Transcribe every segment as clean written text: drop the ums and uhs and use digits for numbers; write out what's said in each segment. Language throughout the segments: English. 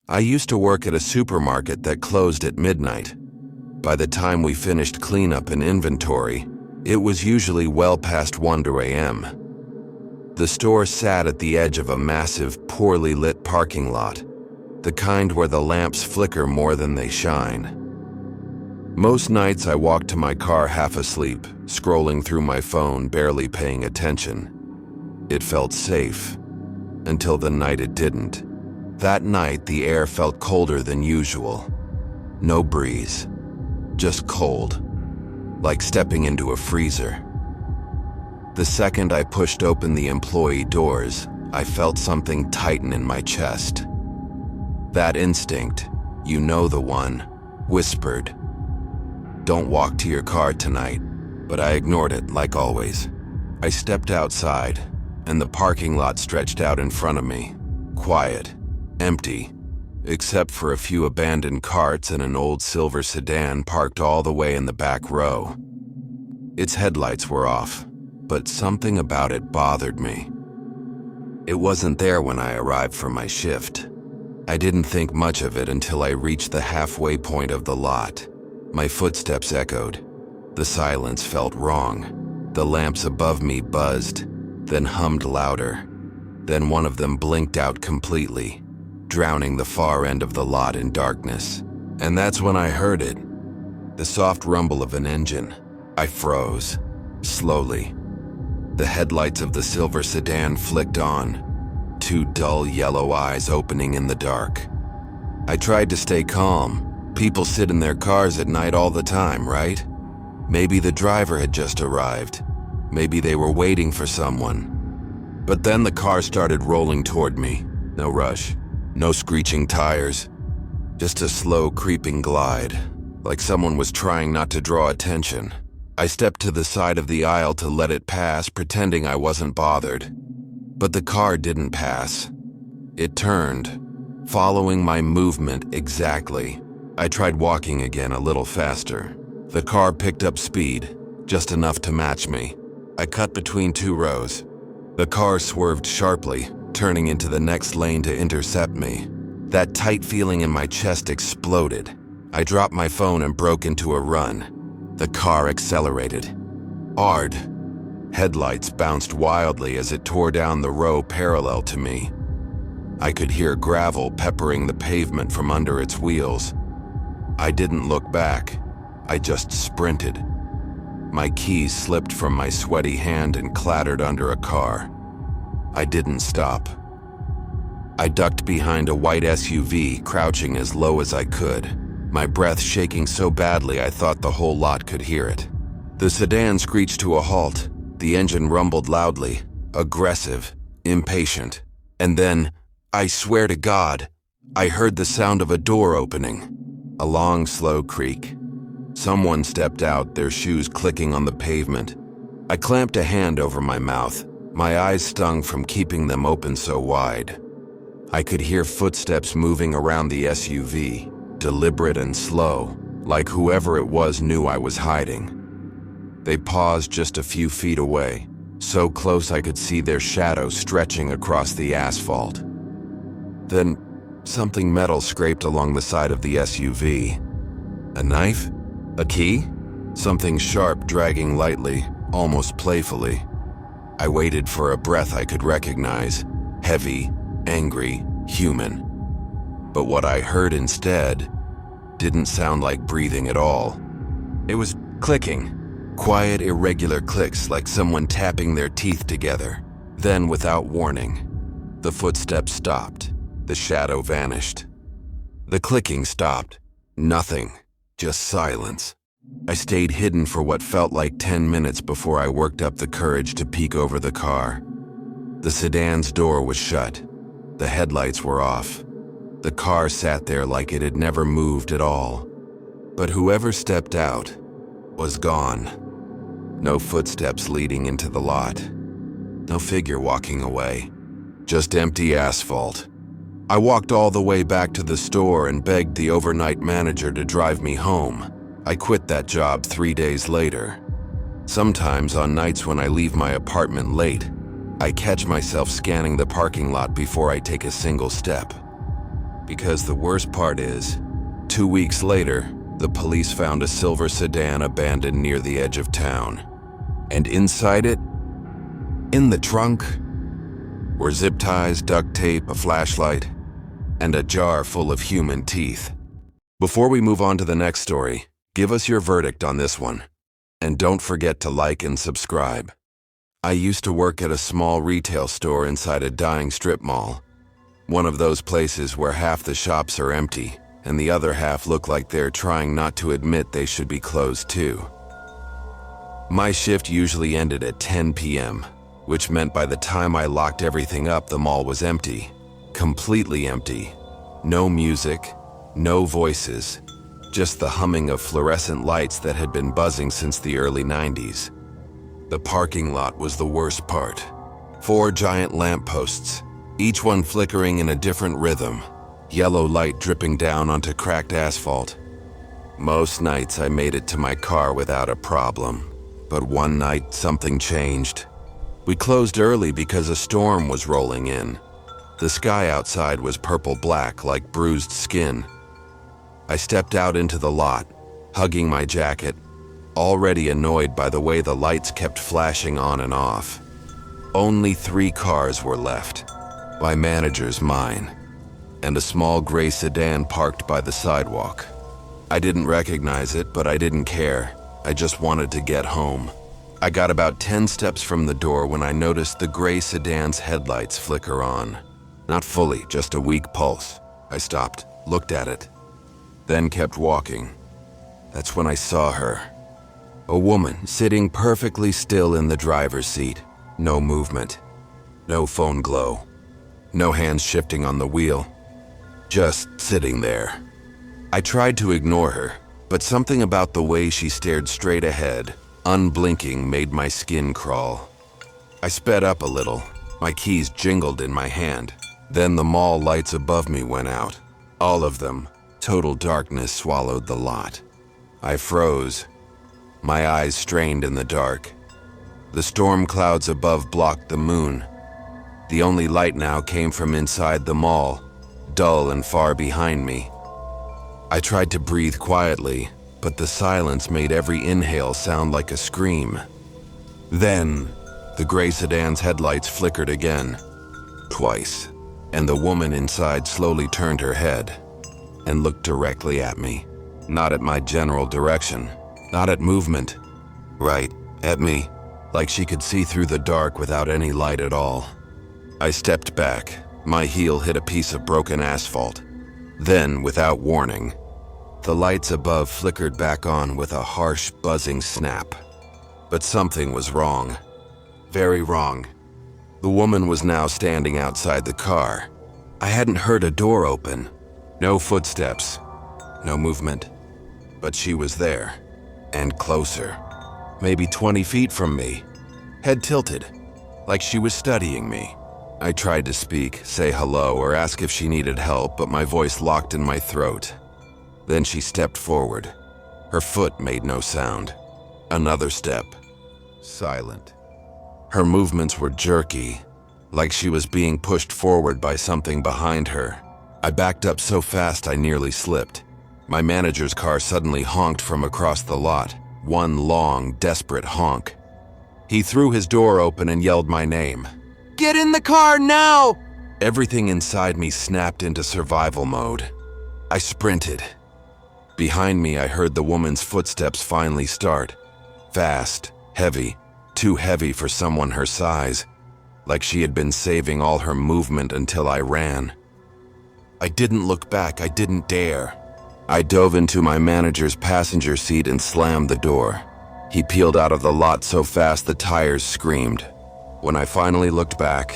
I used to work at a supermarket that closed at midnight. By the time we finished cleanup and inventory, it was usually well past 1 a.m. The store sat at the edge of a massive, poorly lit parking lot, the kind where the lamps flicker more than they shine. Most nights I walked to my car half asleep, scrolling through my phone, barely paying attention. It felt safe, until the night it didn't. That night, the air felt colder than usual. No breeze, just cold, like stepping into a freezer. The second I pushed open the employee doors, I felt something tighten in my chest. That instinct, you know the one, whispered, "Don't walk to your car tonight," but I ignored it like always. I stepped outside, and the parking lot stretched out in front of me, quiet, empty, except for a few abandoned carts and an old silver sedan parked all the way in the back row. Its headlights were off, but something about it bothered me. It wasn't there when I arrived for my shift. I didn't think much of it until I reached the halfway point of the lot. My footsteps echoed. The silence felt wrong. The lamps above me buzzed, then hummed louder. Then one of them blinked out completely, drowning the far end of the lot in darkness. And that's when I heard it. The soft rumble of an engine. I froze, slowly. The headlights of the silver sedan flicked on, two dull yellow eyes opening in the dark. I tried to stay calm. People sit in their cars at night all the time, right? Maybe the driver had just arrived. Maybe they were waiting for someone. But then the car started rolling toward me. No rush, no screeching tires, just a slow creeping glide, like someone was trying not to draw attention. I stepped to the side of the aisle to let it pass, pretending I wasn't bothered. But the car didn't pass. It turned, following my movement exactly. I tried walking again a little faster. The car picked up speed, just enough to match me. I cut between two rows. The car swerved sharply, turning into the next lane to intercept me. That tight feeling in my chest exploded. I dropped my phone and broke into a run. The car accelerated. Hard. Headlights bounced wildly as it tore down the row parallel to me. I could hear gravel peppering the pavement from under its wheels. I didn't look back. I just sprinted. My keys slipped from my sweaty hand and clattered under a car. I didn't stop. I ducked behind a white SUV, crouching as low as I could, my breath shaking so badly I thought the whole lot could hear it. The sedan screeched to a halt. The engine rumbled loudly, aggressive, impatient. And then, I swear to God, I heard the sound of a door opening. A long, slow creak. Someone stepped out, their shoes clicking on the pavement. I clamped a hand over my mouth. My eyes stung from keeping them open so wide. I could hear footsteps moving around the SUV, deliberate and slow, like whoever it was knew I was hiding. They paused just a few feet away, so close I could see their shadow stretching across the asphalt. Then, something metal scraped along the side of the SUV. A knife? A key? Something sharp dragging lightly, almost playfully. I waited for a breath I could recognize, heavy, angry, human. But what I heard instead didn't sound like breathing at all. It was clicking. Quiet, irregular clicks like someone tapping their teeth together. Then, without warning, the footsteps stopped. The shadow vanished. The clicking stopped. Nothing. Just silence. I stayed hidden for what felt like 10 minutes before I worked up the courage to peek over the car. The sedan's door was shut. The headlights were off. The car sat there like it had never moved at all. But whoever stepped out was gone. No footsteps leading into the lot. No figure walking away. Just empty asphalt. I walked all the way back to the store and begged the overnight manager to drive me home. I quit that job 3 days later. Sometimes on nights when I leave my apartment late, I catch myself scanning the parking lot before I take a single step. because the worst part is, 2 weeks later, the police found a silver sedan abandoned near the edge of town. And inside it, in the trunk, were zip ties, duct tape, a flashlight, and a jar full of human teeth. Before we move on to the next story, give us your verdict on this one. And don't forget to like and subscribe. I used to work at a small retail store inside a dying strip mall. One of those places where half the shops are empty and the other half look like they're trying not to admit they should be closed too. My shift usually ended at 10 p.m., which meant by the time I locked everything up, the mall was empty. Completely empty. No music, no voices, just the humming of fluorescent lights that had been buzzing since the early 90s. The parking lot was the worst part. 4 giant lampposts, each one flickering in a different rhythm, yellow light dripping down onto cracked asphalt. Most nights I made it to my car without a problem, but one night something changed. We closed early because a storm was rolling in. The sky outside was purple-black like bruised skin. I stepped out into the lot, hugging my jacket, already annoyed by the way the lights kept flashing on and off. Only 3 cars were left. My manager's mine, and a small gray sedan parked by the sidewalk. I didn't recognize it, but I didn't care. I just wanted to get home. I got about 10 steps from the door when I noticed the gray sedan's headlights flicker on. Not fully, just a weak pulse. I stopped, looked at it, then kept walking. That's when I saw her. A woman sitting perfectly still in the driver's seat. No movement, no phone glow, no hands shifting on the wheel. Just sitting there. I tried to ignore her, but something about the way she stared straight ahead, unblinking, made my skin crawl. I sped up a little. My keys jingled in my hand. Then the mall lights above me went out. All of them. Total darkness swallowed the lot. I froze. My eyes strained in the dark. The storm clouds above blocked the moon. The only light now came from inside the mall, dull and far behind me. I tried to breathe quietly, but the silence made every inhale sound like a scream. Then, the gray sedan's headlights flickered again, twice, and the woman inside slowly turned her head and looked directly at me. Not at my general direction, not at movement. Right at me, like she could see through the dark without any light at all. I stepped back. My heel hit a piece of broken asphalt. Then, without warning, the lights above flickered back on with a harsh, buzzing snap. But something was wrong. Very wrong. The woman was now standing outside the car. I hadn't heard a door open. No footsteps. No movement. But she was there. And closer. Maybe 20 feet from me. Head tilted. Like she was studying me. I tried to speak, say hello, or ask if she needed help, but my voice locked in my throat. Then she stepped forward. Her foot made no sound. Another step. Silent. Her movements were jerky, like she was being pushed forward by something behind her. I backed up so fast I nearly slipped. My manager's car suddenly honked from across the lot. One long, desperate honk. He threw his door open and yelled my name. "Get in the car now!" Everything inside me snapped into survival mode. I sprinted. Behind me, I heard the woman's footsteps finally start. Fast, heavy, too heavy for someone her size, like she had been saving all her movement until I ran. I didn't look back, I didn't dare. I dove into my manager's passenger seat and slammed the door. He peeled out of the lot so fast the tires screamed. When I finally looked back,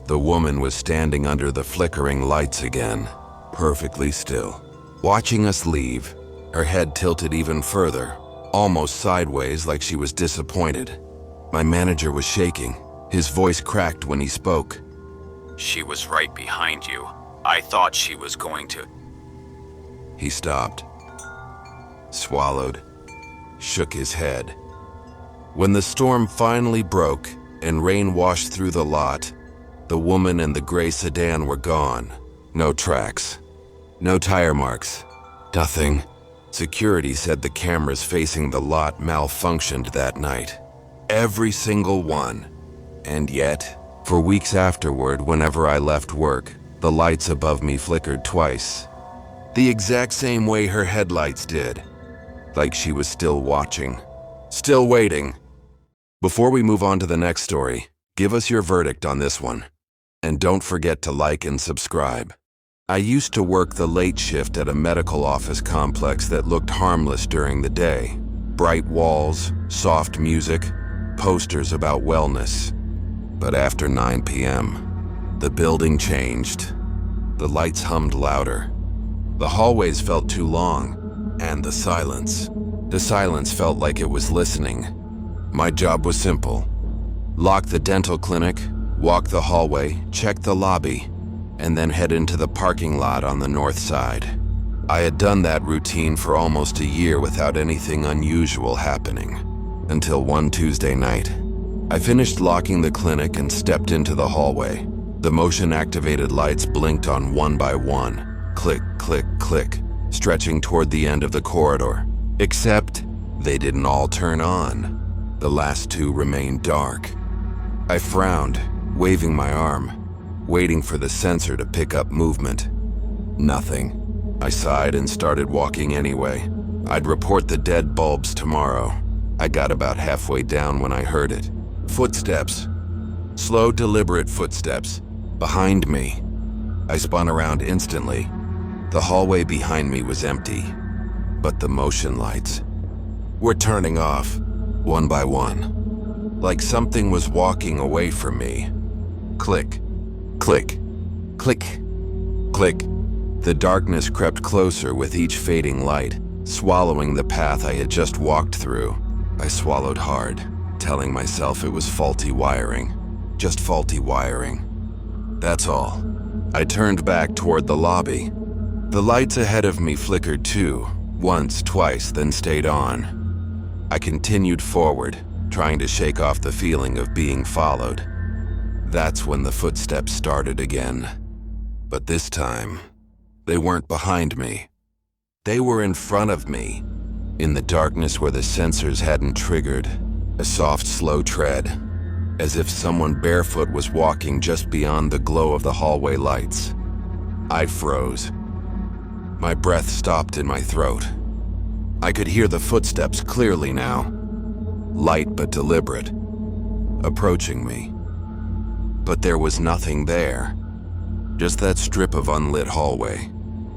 the woman was standing under the flickering lights again, perfectly still, watching us leave, her head tilted even further, almost sideways like she was disappointed. My manager was shaking. His voice cracked when he spoke. "She was right behind you. I thought she was going to..." He stopped, swallowed, shook his head. When the storm finally broke and rain washed through the lot, the woman and the gray sedan were gone. No tracks, No tire marks. Nothing. Security said the cameras facing the lot malfunctioned that night. Every single one. And yet, for weeks afterward, whenever I left work, the lights above me flickered twice. The exact same way her headlights did. Like she was still watching. Still waiting. Before we move on to the next story, give us your verdict on this one. And don't forget to like and subscribe. I used to work the late shift at a medical office complex that looked harmless during the day. Bright walls, soft music, posters about wellness. But after 9 p.m., the building changed. The lights hummed louder. The hallways felt too long, and the silence felt like it was listening. My job was simple. Lock the dental clinic, walk the hallway, check the lobby, and then head into the parking lot on the north side. I had done that routine for almost a year without anything unusual happening. Until one Tuesday night. I finished locking the clinic and stepped into the hallway. The motion-activated lights blinked on one by one. Click, click, click, stretching toward the end of the corridor. Except, they didn't all turn on. The last two remained dark. I frowned, waving my arm, waiting for the sensor to pick up movement. Nothing. I sighed and started walking anyway. I'd report the dead bulbs tomorrow. I got about halfway down when I heard it. Footsteps. Slow, deliberate footsteps. Behind me. I spun around instantly. The hallway behind me was empty, but the motion lights were turning off, one by one, like something was walking away from me. Click, click, click, click. The darkness crept closer with each fading light, swallowing the path I had just walked through. I swallowed hard, telling myself it was faulty wiring. Just faulty wiring. That's all. I turned back toward the lobby. The lights ahead of me flickered too, once, twice, then stayed on. I continued forward, trying to shake off the feeling of being followed. That's when the footsteps started again. But this time, they weren't behind me. They were in front of me, in the darkness where the sensors hadn't triggered. A soft, slow tread, as if someone barefoot was walking just beyond the glow of the hallway lights. I froze. My breath stopped in my throat. I could hear the footsteps clearly now, light but deliberate, approaching me. But there was nothing there, just that strip of unlit hallway,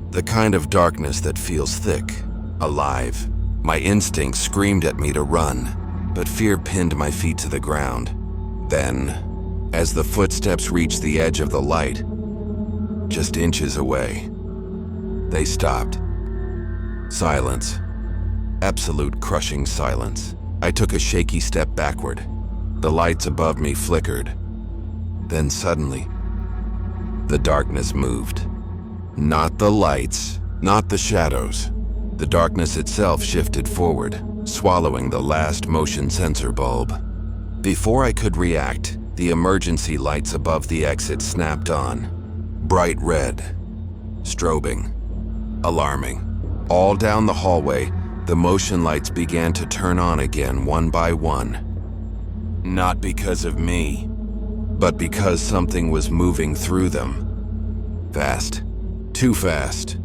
the kind of darkness that feels thick, alive. My instincts screamed at me to run, but fear pinned my feet to the ground. Then, as the footsteps reached the edge of the light, just inches away, they stopped. Silence. Absolute crushing silence. I took a shaky step backward. The lights above me flickered. Then suddenly, the darkness moved. Not the lights, not the shadows. The darkness itself shifted forward, swallowing the last motion sensor bulb. Before I could react, the emergency lights above the exit snapped on. Bright red. Strobing. Alarming. All down the hallway, the motion lights began to turn on again one by one. Not because of me, but because something was moving through them. Fast. Too fast.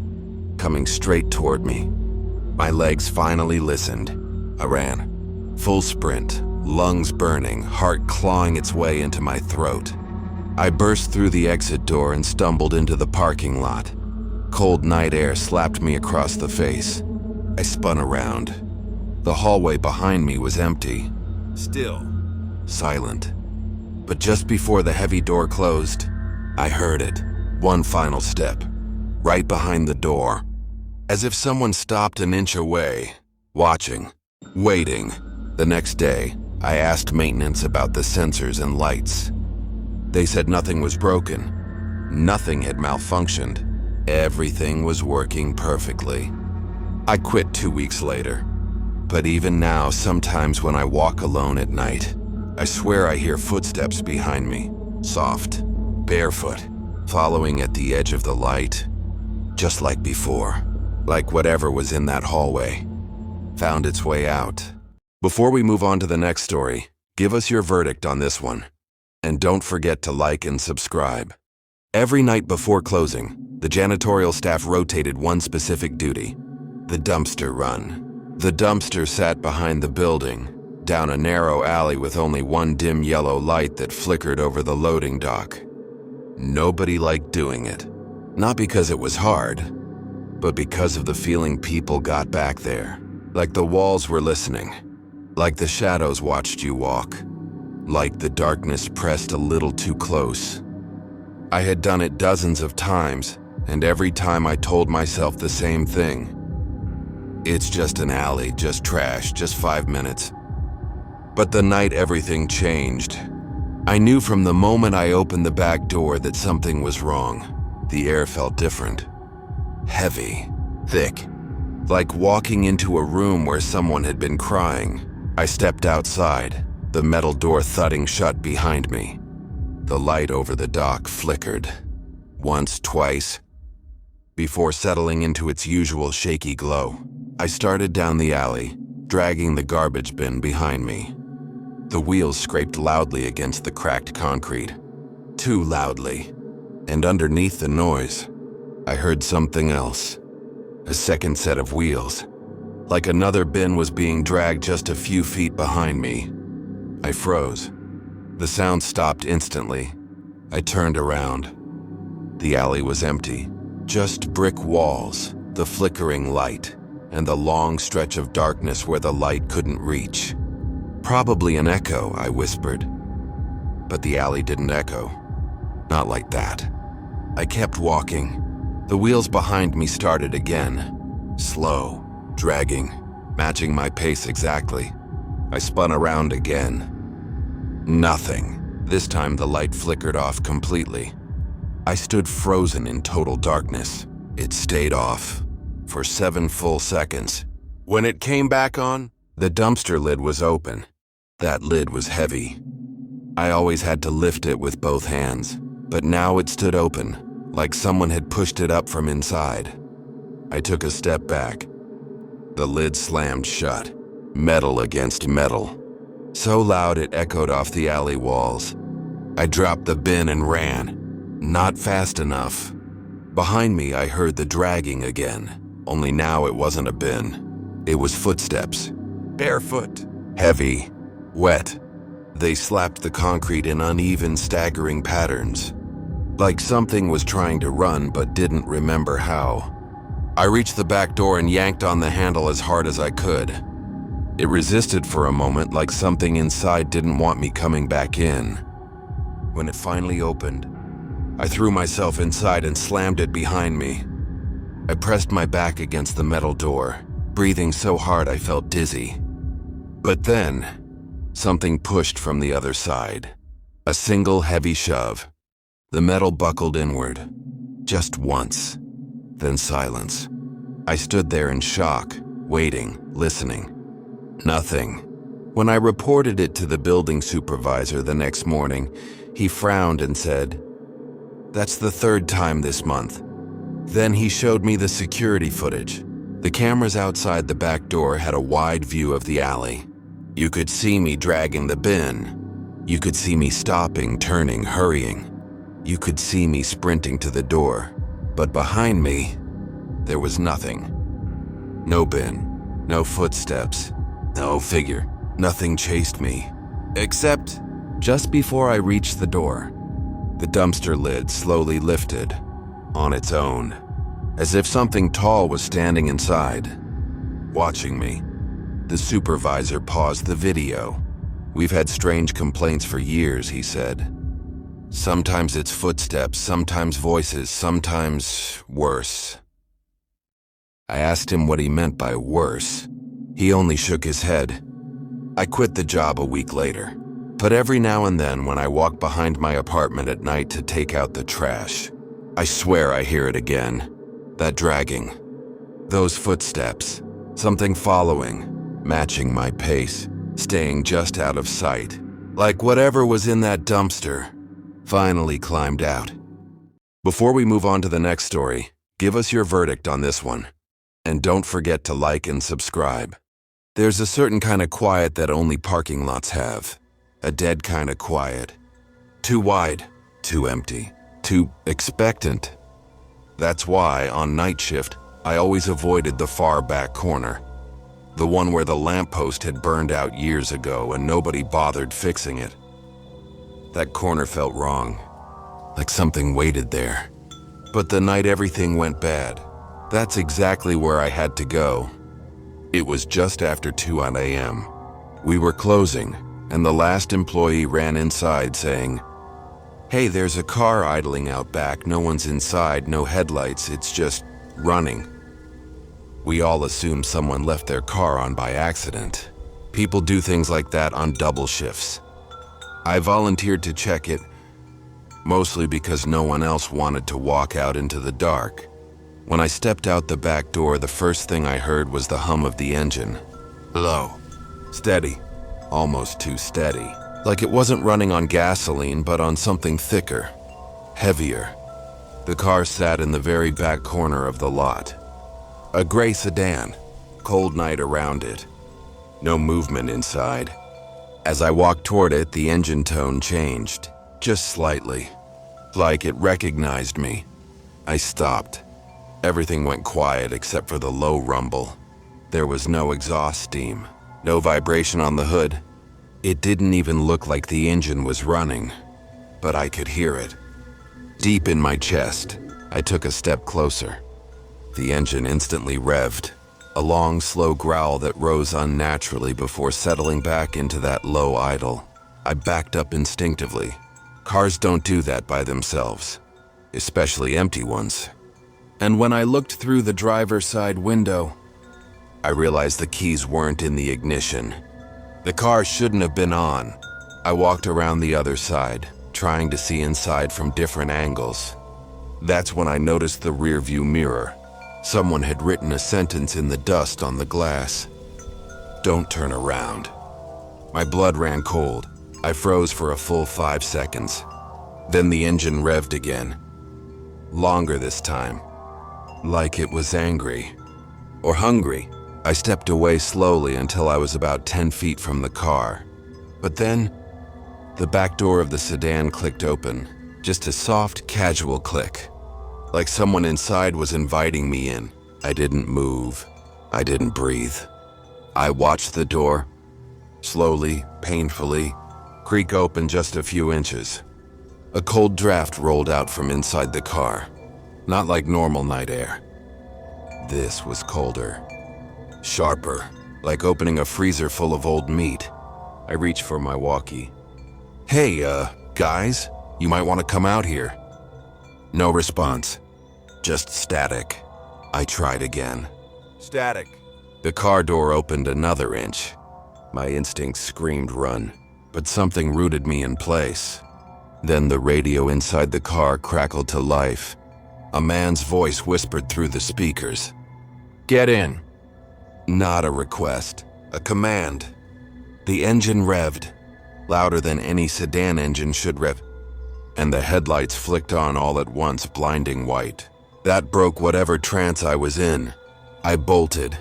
Coming straight toward me. My legs finally listened. I ran. Full sprint, lungs burning, heart clawing its way into my throat. I burst through the exit door and stumbled into the parking lot. Cold night air slapped me across the face. I spun around. The hallway behind me was empty. Still. Silent. But just before the heavy door closed, I heard it. One final step. Right behind the door. As if someone stopped an inch away. Watching. Waiting. The next day, I asked maintenance about the sensors and lights. They said nothing was broken. Nothing had malfunctioned. Everything was working perfectly. I quit 2 weeks later. But even now, sometimes when I walk alone at night, I swear I hear footsteps behind me. Soft, barefoot, following at the edge of the light. just like before. Like whatever was in that hallway found its way out. Before we move on to the next story, give us your verdict on this one. And don't forget to like and subscribe. Every night before closing, the janitorial staff rotated one specific duty: the dumpster run. The dumpster sat behind the building, down a narrow alley with only one dim yellow light that flickered over the loading dock. Nobody liked doing it. Not because it was hard, but because of the feeling people got back there. Like the walls were listening. Like the shadows watched you walk. Like the darkness pressed a little too close. I had done it dozens of times, and every time I told myself the same thing. It's just an alley, just trash, just 5 minutes. But the night everything changed. I knew from the moment I opened the back door that something was wrong. The air felt different. Heavy, thick, like walking into a room where someone had been crying. I stepped outside, the metal door thudding shut behind me. The light over the dock flickered. Once, twice, before settling into its usual shaky glow. I started down the alley, dragging the garbage bin behind me. The wheels scraped loudly against the cracked concrete. Too loudly. And underneath the noise, I heard something else. A second set of wheels. Like another bin was being dragged just a few feet behind me. I froze. The sound stopped instantly. I turned around. The alley was empty. Just brick walls, the flickering light, and the long stretch of darkness where the light couldn't reach. Probably an echo, I whispered. But the alley didn't echo. Not like that. I kept walking. The wheels behind me started again. Slow, dragging, matching my pace exactly. I spun around again. Nothing. This time the light flickered off completely. I stood frozen in total darkness. It stayed off for 7 full seconds. When it came back on, the dumpster lid was open. That lid was heavy. I always had to lift it with both hands, but now it stood open, like someone had pushed it up from inside. I took a step back. The lid slammed shut, metal against metal. So loud it echoed off the alley walls. I dropped the bin and ran. Not fast enough. Behind me, I heard the dragging again, only now it wasn't a bin. It was footsteps. Barefoot. Heavy. Wet. They slapped the concrete in uneven, staggering patterns. Like something was trying to run but didn't remember how. I reached the back door and yanked on the handle as hard as I could. It resisted for a moment, like something inside didn't want me coming back in. When it finally opened, I threw myself inside and slammed it behind me. I pressed my back against the metal door, breathing so hard I felt dizzy. But then, something pushed from the other side. A single heavy shove. The metal buckled inward. Just once. Then silence. I stood there in shock, waiting, listening. Nothing. When I reported it to the building supervisor the next morning, he frowned and said, "That's the 3rd time this month." Then he showed me the security footage. The cameras outside the back door had a wide view of the alley. You could see me dragging the bin. You could see me stopping, turning, hurrying. You could see me sprinting to the door. But behind me, there was nothing. No bin, no footsteps, no figure. Nothing chased me. Except, just before I reached the door, the dumpster lid slowly lifted, on its own, as if something tall was standing inside, watching me. The supervisor paused the video. "We've had strange complaints for years," he said. "Sometimes it's footsteps, sometimes voices, sometimes worse." I asked him what he meant by worse. He only shook his head. I quit the job a week later. But every now and then when I walk behind my apartment at night to take out the trash, I swear I hear it again. That dragging. Those footsteps. Something following, matching my pace, staying just out of sight. Like whatever was in that dumpster finally climbed out. Before we move on to the next story, Give us your verdict on this one. And don't forget to like and subscribe. There's a certain kind of quiet that only parking lots have. A dead kind of quiet. Too wide, too empty, too expectant. That's why, on night shift, I always avoided the far back corner. The one where the lamppost had burned out years ago and nobody bothered fixing it. That corner felt wrong, like something waited there. But the night everything went bad, that's exactly where I had to go. It was just after 2 a.m. We were closing, and the last employee ran inside saying, "Hey, there's a car idling out back. No one's inside, no headlights, it's just running." We all assumed someone left their car on by accident. People do things like that on double shifts. I volunteered to check it, mostly because no one else wanted to walk out into the dark. When I stepped out the back door, the first thing I heard was the hum of the engine. Low, steady, almost too steady. Like it wasn't running on gasoline, but on something thicker, heavier. The car sat in the very back corner of the lot. A gray sedan, cold night around it. No movement inside. As I walked toward it, the engine tone changed, just slightly, like it recognized me. I stopped. Everything went quiet except for the low rumble. There was no exhaust steam, no vibration on the hood. It didn't even look like the engine was running, but I could hear it. Deep in my chest, I took a step closer. The engine instantly revved, a long, slow growl that rose unnaturally before settling back into that low idle. I backed up instinctively. Cars don't do that by themselves, especially empty ones. And when I looked through the driver's side window, I realized the keys weren't in the ignition. The car shouldn't have been on. I walked around the other side, trying to see inside from different angles. That's when I noticed the rearview mirror. Someone had written a sentence in the dust on the glass. "Don't turn around." My blood ran cold. I froze for a full 5 seconds. Then the engine revved again. Longer this time. Like it was angry. Or hungry. I stepped away slowly until I was about 10 feet from the car. But then, the back door of the sedan clicked open. Just a soft, casual click. Like someone inside was inviting me in. I didn't move. I didn't breathe. I watched the door, slowly, painfully, creak open just a few inches. A cold draft rolled out from inside the car. Not like normal night air. This was colder. Sharper, like opening a freezer full of old meat. I reached for my walkie. "Hey, guys, you might want to come out here." No response. Just static. I tried again. Static. The car door opened another inch. My instincts screamed run, but something rooted me in place. Then the radio inside the car crackled to life. A man's voice whispered through the speakers. "Get in." Not a request, a command. The engine revved, louder than any sedan engine should rev, and the headlights flicked on all at once, blinding white. That broke whatever trance I was in. I bolted.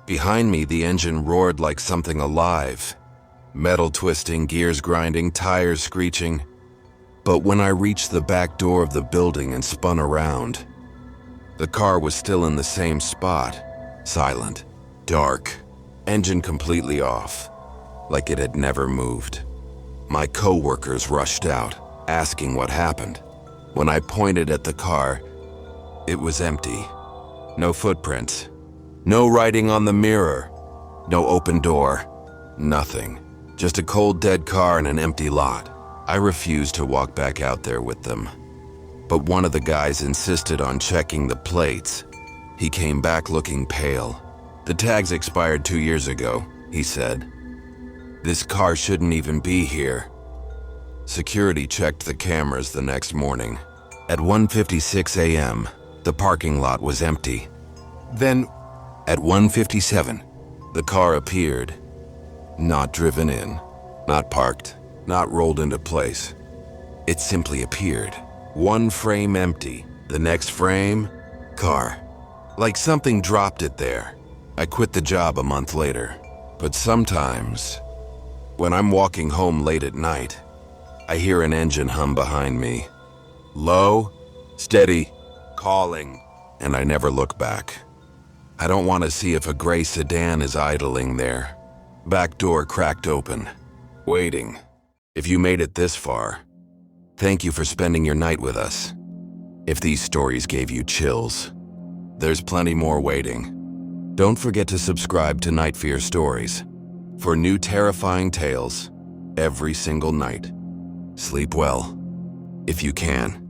Behind me, the engine roared like something alive. Metal twisting, gears grinding, tires screeching. But when I reached the back door of the building and spun around, the car was still in the same spot, silent, dark, engine completely off, like it had never moved. My coworkers rushed out, asking what happened. When I pointed at the car, it was empty. No footprints. No writing on the mirror. No open door. Nothing. Just a cold, dead car and an empty lot. I refused to walk back out there with them. But one of the guys insisted on checking the plates. He came back looking pale. "The tags expired 2 years ago," he said. "This car shouldn't even be here." Security checked the cameras the next morning. At 1:56 a.m., the parking lot was empty. Then, at 1:57, the car appeared. Not driven in, not parked, not rolled into place. It simply appeared. One frame empty, the next frame car. Like something dropped it there. I quit the job a month later. But sometimes, when I'm walking home late at night, I hear an engine hum behind me. Low, steady, calling, and I never look back. I don't want to see if a gray sedan is idling there. Back door cracked open, waiting. If you made it this far, thank you for spending your night with us. If these stories gave you chills, there's plenty more waiting. Don't forget to subscribe to NightFear Stories for new terrifying tales every single night. Sleep well, if you can.